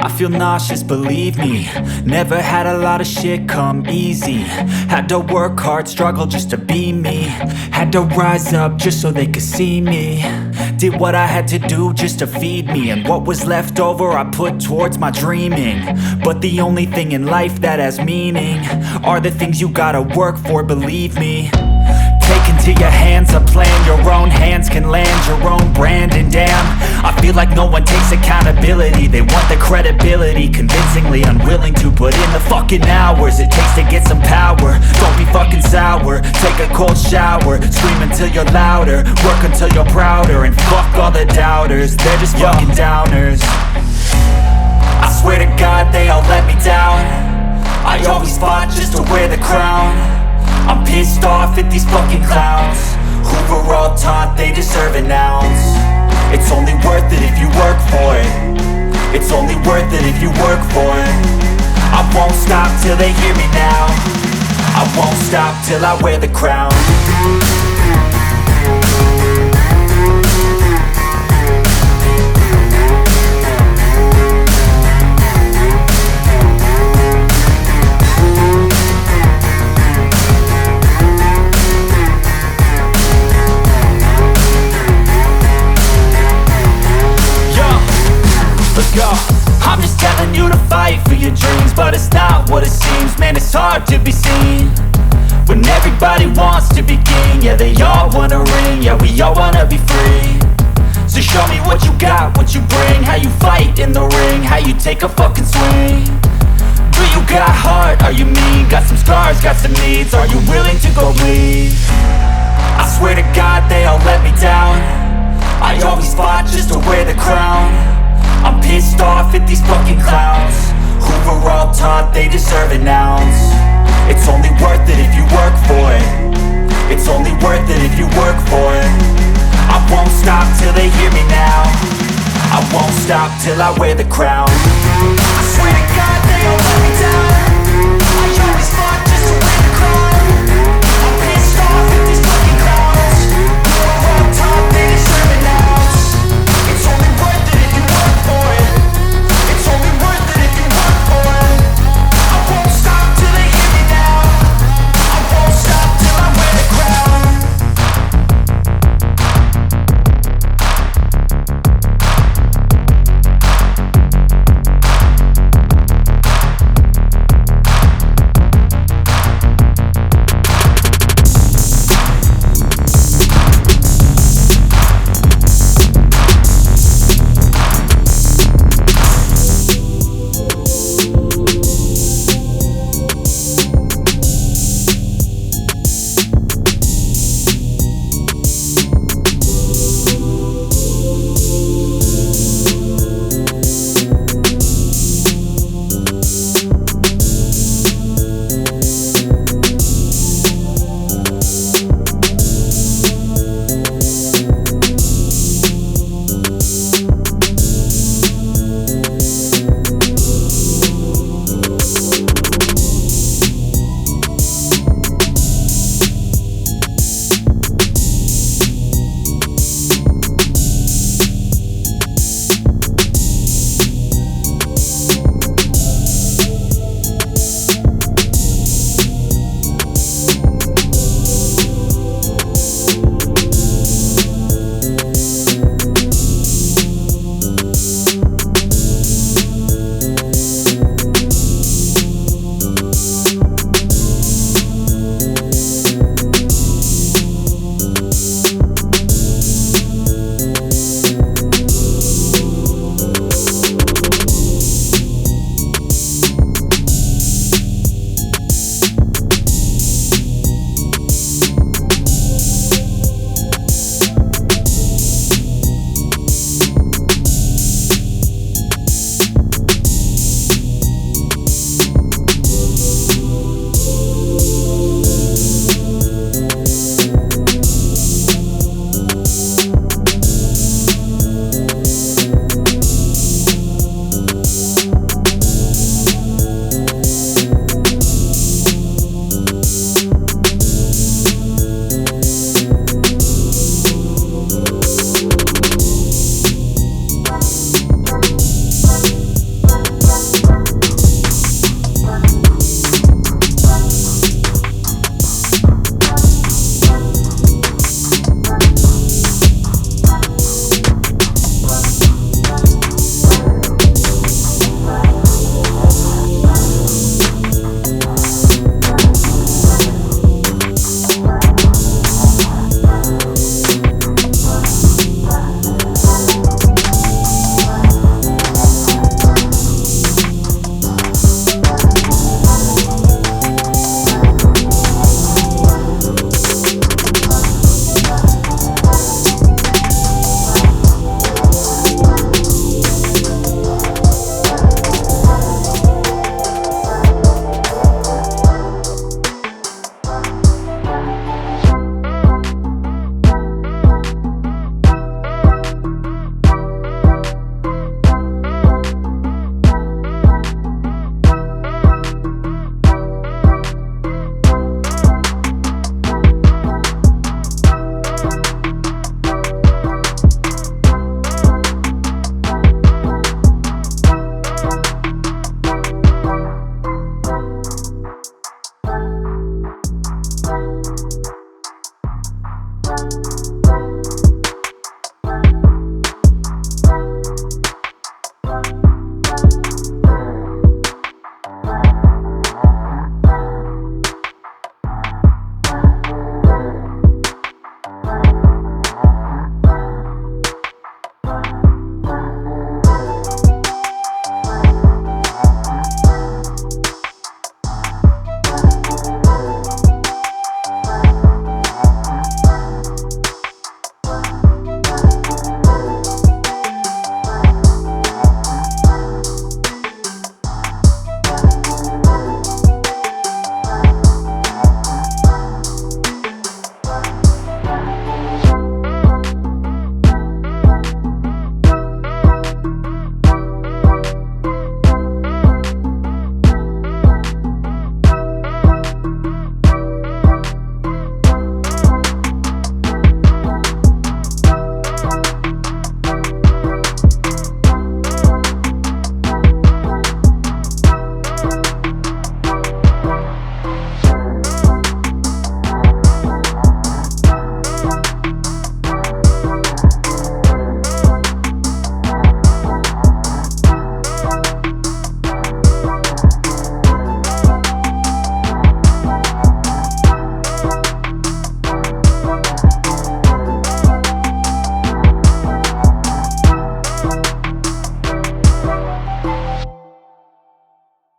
I feel nauseous, believe me. Never had a lot of shit come easy. Had to work hard, struggle just to be me. Had to rise up just so they could see me. Did what I had to do just to feed me. And what was left over I put towards my dreaming. But the only thing in life that has meaning are the things you gotta work for, believe me. Take into your hands a plan. Your own hands can land your own brand. And damn, I feel like no one takes accountability. They want the credibility, convincingly unwilling to put in the fucking hours it takes to get some power. Don't be fucking sour, take a cold shower. Scream until you're louder, work until you're prouder. And fuck all the doubters, they're just fucking downers. I swear to God they all let me down. I always fought just to wear the crown. I'm pissed off at these fucking clowns who were all taught they deserve an ounce. It's only worth it if you work for it. It's only worth it if you work for it. I won't stop till they hear me now. I won't stop till I wear the crown. I'm just telling you to fight for your dreams, but it's not what it seems. Man, it's hard to be seen when everybody wants to be king. Yeah, they all wanna ring, yeah, we all wanna be free. So show me what you got, what you bring, how you fight in the ring, how you take a fucking swing. Do you got heart, are you mean? Got some scars, got some needs, are you willing to go bleed? I swear to God they all let me down. I always fought just to wear the crown. I'm pissed off at these fucking clowns who were all taught they deserve an ounce. It's only worth it if you work for it. It's only worth it if you work for it. I won't stop till they hear me now. I won't stop till I wear the crown. I swear to God